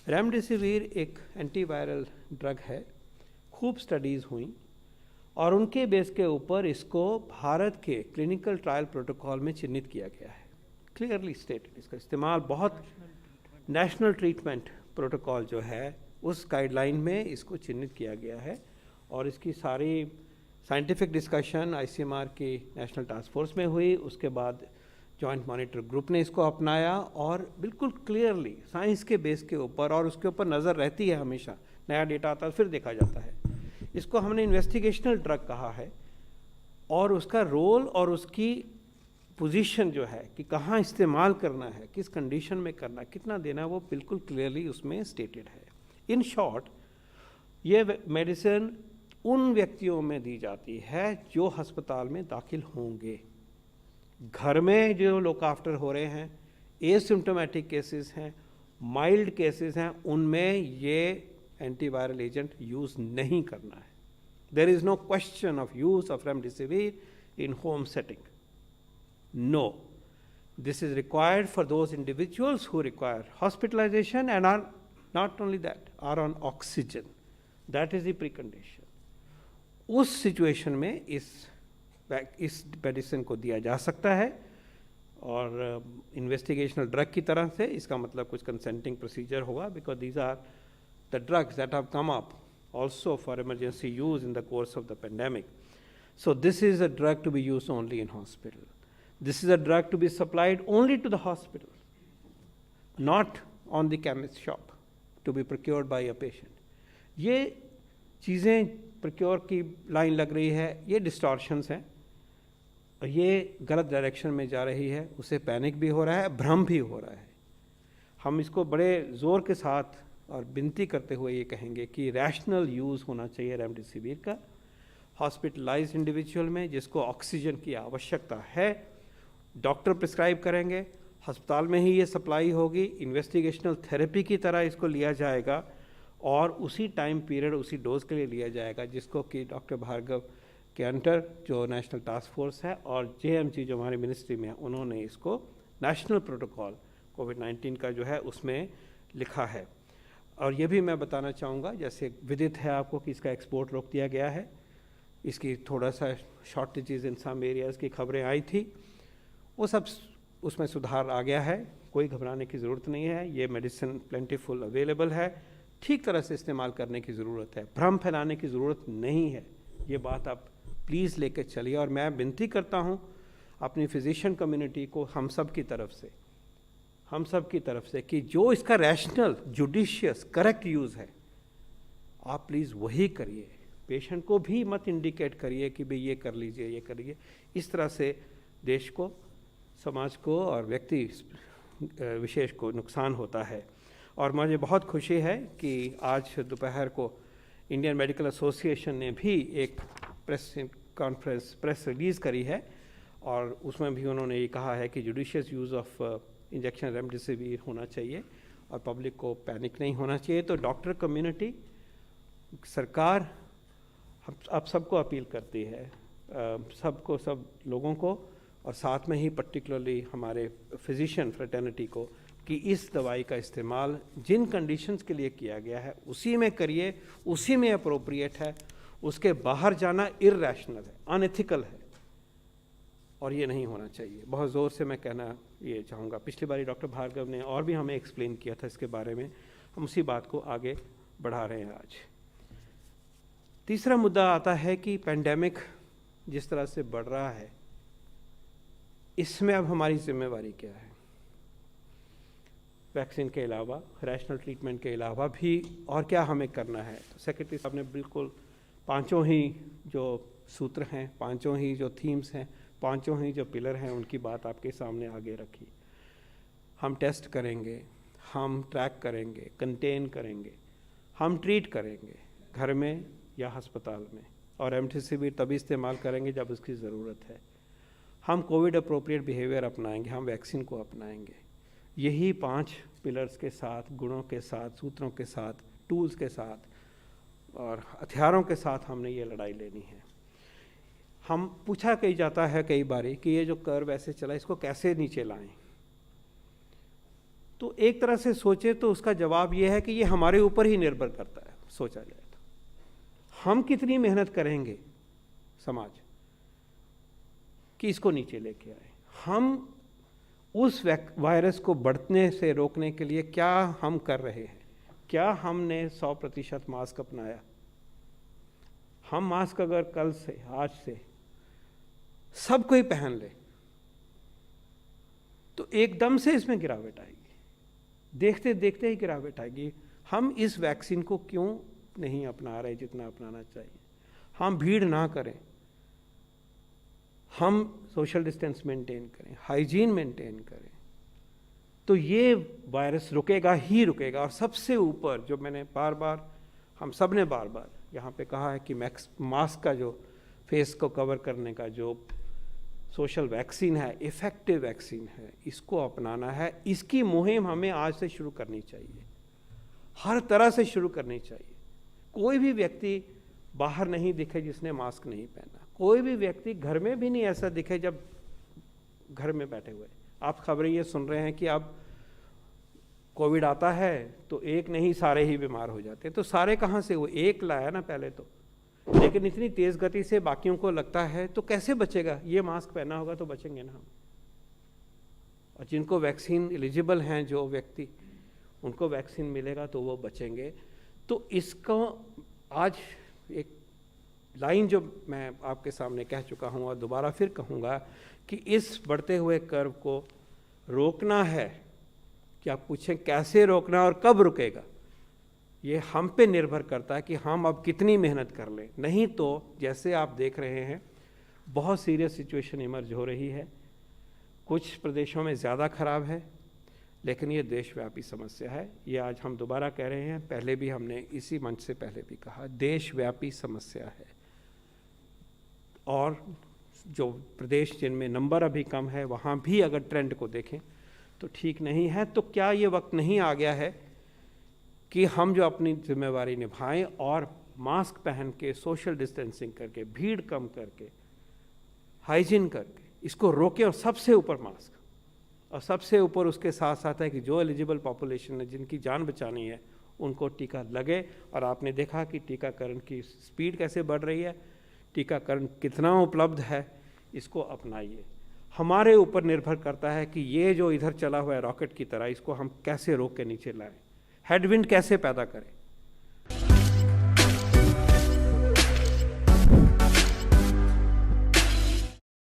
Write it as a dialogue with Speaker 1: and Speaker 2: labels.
Speaker 1: Remdesivir एक antiviral drug है, खूब स्टडीज़ हुई और उनके बेस के ऊपर इसको भारत के क्लिनिकल ट्रायल प्रोटोकॉल में चिन्हित किया गया है, क्लियरली स्टेटेड। इसका इस्तेमाल बहुत नेशनल ट्रीटमेंट प्रोटोकॉल जो है उस गाइडलाइन में इसको चिन्हित किया गया है और इसकी सारी साइंटिफिक डिस्कशन आईसीएमआर की नेशनल टास्क फोर्स में हुई। उसके बाद जॉइंट मॉनिटर ग्रुप ने इसको अपनाया और बिल्कुल क्लियरली साइंस के बेस के ऊपर, और उसके ऊपर नज़र रहती है हमेशा, नया डेटा आता है फिर देखा जाता है। इसको हमने इन्वेस्टिगेशनल ड्रग कहा है और उसका रोल और उसकी पोजीशन जो है कि कहाँ इस्तेमाल करना है, किस कंडीशन में करना है, कितना देना है, वो बिल्कुल क्लियरली उसमें स्टेटेड है। इन शॉर्ट, ये मेडिसिन उन व्यक्तियों में दी जाती है जो अस्पताल में दाखिल होंगे। घर में जो लोग आफ्टर हो रहे हैं, एसिम्प्टोमेटिक केसेस हैं, माइल्ड केसेस हैं, उनमें ये एंटीवायरल एजेंट यूज़ नहीं करना है। There is no question of use of remdesivir in home setting. No, this is required for those individuals who require hospitalization and are not only that, are on oxygen. That is the precondition. उस situation में इस medicine को दिया जा सकता है और investigational drug की तरह से। इसका मतलब कुछ कंसेंटिंग प्रोसीजर होगा, because these are the drugs that have come up also for emergency use in the course of the pandemic. So this is a drug to be used only in hospital. This is a drug to be supplied only to the hospital, not on the chemist shop, to be procured by a patient. ये चीज़ें procure की line लग रही है, ये distortions हैं और ये गलत डायरेक्शन में जा रही है। उससे पैनिक भी हो रहा है, भ्रम भी हो रहा है। हम इसको बड़े ज़ोर के साथ और विनती करते हुए ये कहेंगे कि रैशनल यूज़ होना चाहिए रेमडेसिविर का। हॉस्पिटलाइज्ड इंडिविजुअल में जिसको ऑक्सीजन की आवश्यकता है, डॉक्टर प्रिस्क्राइब करेंगे, अस्पताल में ही ये सप्लाई होगी, इन्वेस्टिगेशनल थेरेपी की तरह इसको लिया जाएगा और उसी टाइम पीरियड उसी डोज के लिए लिया जाएगा जिसको कि डॉक्टर भार्गव के अंडर जो नेशनल टास्क फोर्स है और जेएमजी जो हमारी मिनिस्ट्री में है, उन्होंने इसको नेशनल प्रोटोकॉल कोविड-19 का जो है उसमें लिखा है। और ये भी मैं बताना चाहूँगा, जैसे विदित है आपको कि इसका एक्सपोर्ट रोक दिया गया है, इसकी थोड़ा सा शॉर्टेजेस इन सम एरियाज़ की खबरें आई थी, वो सब उसमें सुधार आ गया है, कोई घबराने की ज़रूरत नहीं है। ये मेडिसिन प्लेंटीफुल अवेलेबल है, ठीक तरह से इस्तेमाल करने की ज़रूरत है, भ्रम फैलाने की ज़रूरत नहीं है। ये बात आप प्लीज़ लेकर चलिए और मैं विनती करता हूँ अपनी फिजिशियन कम्युनिटी को, हम सब की तरफ से कि जो इसका रैशनल, जुडिशियस, करेक्ट यूज़ है, आप प्लीज़ वही करिए। पेशेंट को भी मत इंडिकेट करिए कि भाई ये कर लीजिए, ये करिए। इस तरह से देश को, समाज को और व्यक्ति विशेष को नुकसान होता है। और मुझे बहुत खुशी है कि आज दोपहर को इंडियन मेडिकल एसोसिएशन ने भी एक प्रेस रिलीज़ करी है और उसमें भी उन्होंने ये कहा है कि judicious use of injection remdesivir होना चाहिए और पब्लिक को पैनिक नहीं होना चाहिए। तो डॉक्टर कम्युनिटी, सरकार आप सबको अपील करती है, सब लोगों को और साथ में ही पर्टिकुलरली हमारे फिजिशियन फ्रेटर्निटी को, कि इस दवाई का इस्तेमाल जिन कंडीशंस के लिए किया गया है उसी में करिए, उसी में अप्रोप्रिएट है। उसके बाहर जाना इररैशनल है, अनएथिकल है और ये नहीं होना चाहिए। बहुत ज़ोर से मैं कहना ये चाहूँगा। पिछली बारी डॉक्टर भार्गव ने और भी हमें एक्सप्लेन किया था इसके बारे में, हम उसी बात को आगे बढ़ा रहे हैं आज। तीसरा मुद्दा आता है कि पेंडेमिक जिस तरह से बढ़ रहा है, इसमें अब हमारी जिम्मेवारी क्या है। वैक्सीन के अलावा, रैशनल ट्रीटमेंट के अलावा भी और क्या हमें करना है। तो सेक्रेटरी साहब ने बिल्कुल पांचों ही जो सूत्र हैं, पांचों ही जो थीम्स हैं, पांचों ही जो पिलर हैं, उनकी बात आपके सामने आगे रखी। हम टेस्ट करेंगे, हम ट्रैक करेंगे, कंटेन करेंगे, हम ट्रीट करेंगे घर में या अस्पताल में, और रेमडेसिविर तभी इस्तेमाल करेंगे जब उसकी ज़रूरत है। हम कोविड अप्रोप्रिएट बिहेवियर अपनाएंगे, हम वैक्सीन को अपनाएंगे। यही 5 पिलर्स के साथ, गुणों के साथ, सूत्रों के साथ, टूल्स के साथ और हथियारों के साथ हमने ये लड़ाई लेनी है। हम पूछा कही जाता है कई बारी कि ये जो कर्व ऐसे चला, इसको कैसे नीचे लाएं। तो एक तरह से सोचे तो उसका जवाब यह है कि ये हमारे ऊपर ही निर्भर करता है, सोचा जाए तो। हम कितनी मेहनत करेंगे समाज कि इसको नीचे लेके आए, हम उस वायरस को बढ़ने से रोकने के लिए क्या हम कर रहे हैं। क्या हमने 100% मास्क अपनाया? हम मास्क अगर कल से, आज से सब कोई पहन ले तो एकदम से इसमें गिरावट आएगी, देखते देखते ही गिरावट आएगी। हम इस वैक्सीन को क्यों नहीं अपना रहे जितना अपनाना चाहिए? हम भीड़ ना करें, हम सोशल डिस्टेंस मेंटेन करें, हाइजीन मेंटेन करें, तो ये वायरस रुकेगा ही रुकेगा। और सबसे ऊपर जो मैंने बार बार, हम सब ने बार बार यहाँ पे कहा है कि मास्क का जो फेस को कवर करने का जो सोशल वैक्सीन है, इफ़ेक्टिव वैक्सीन है, इसको अपनाना है। इसकी मुहिम हमें आज से शुरू करनी चाहिए, हर तरह से शुरू करनी चाहिए। कोई भी व्यक्ति बाहर नहीं दिखे जिसने मास्क नहीं पहना, कोई भी व्यक्ति घर में भी नहीं ऐसा दिखे जब घर में बैठे हुए। आप खबरें ये सुन रहे हैं कि अब कोविड आता है तो एक नहीं सारे ही बीमार हो जाते हैं। तो सारे कहाँ से? वो एक लाया ना पहले तो, लेकिन इतनी तेज़ गति से बाकियों को लगता है तो कैसे बचेगा? ये मास्क पहना होगा तो बचेंगे ना हम। और जिनको वैक्सीन एलिजिबल हैं, जो व्यक्ति, उनको वैक्सीन मिलेगा तो वो बचेंगे। तो इसको आज एक लाइन जो मैं आपके सामने कह चुका हूँ और दोबारा फिर कहूँगा कि इस बढ़ते हुए कर्व को रोकना है। कि आप पूछें कैसे रोकना और कब रुकेगा, ये हम पे निर्भर करता है कि हम अब कितनी मेहनत कर लें। नहीं तो जैसे आप देख रहे हैं बहुत सीरियस सिचुएशन इमर्ज हो रही है, कुछ प्रदेशों में ज़्यादा खराब है, लेकिन ये देशव्यापी समस्या है। ये आज हम दोबारा कह रहे हैं, पहले भी हमने इसी मंच से पहले भी कहा, देशव्यापी समस्या है। और जो प्रदेश जिनमें नंबर अभी कम है वहाँ भी अगर ट्रेंड को देखें तो ठीक नहीं है। तो क्या ये वक्त नहीं आ गया है कि हम जो अपनी जिम्मेवारी निभाएं और मास्क पहन के, सोशल डिस्टेंसिंग करके, भीड़ कम करके, हाइजीन करके इसको रोकें। और सबसे ऊपर मास्क, और सबसे ऊपर उसके साथ साथ है कि जो एलिजिबल पॉपुलेशन है, जिनकी जान बचानी है, उनको टीका लगे। और आपने देखा कि टीकाकरण की स्पीड कैसे बढ़ रही है, टीकाकरण कितना उपलब्ध है, इसको अपनाइए। हमारे ऊपर निर्भर करता है कि ये जो इधर चला हुआ है रॉकेट की तरह, इसको हम कैसे रोक के नीचे लाएं, हेडविंड कैसे पैदा करें।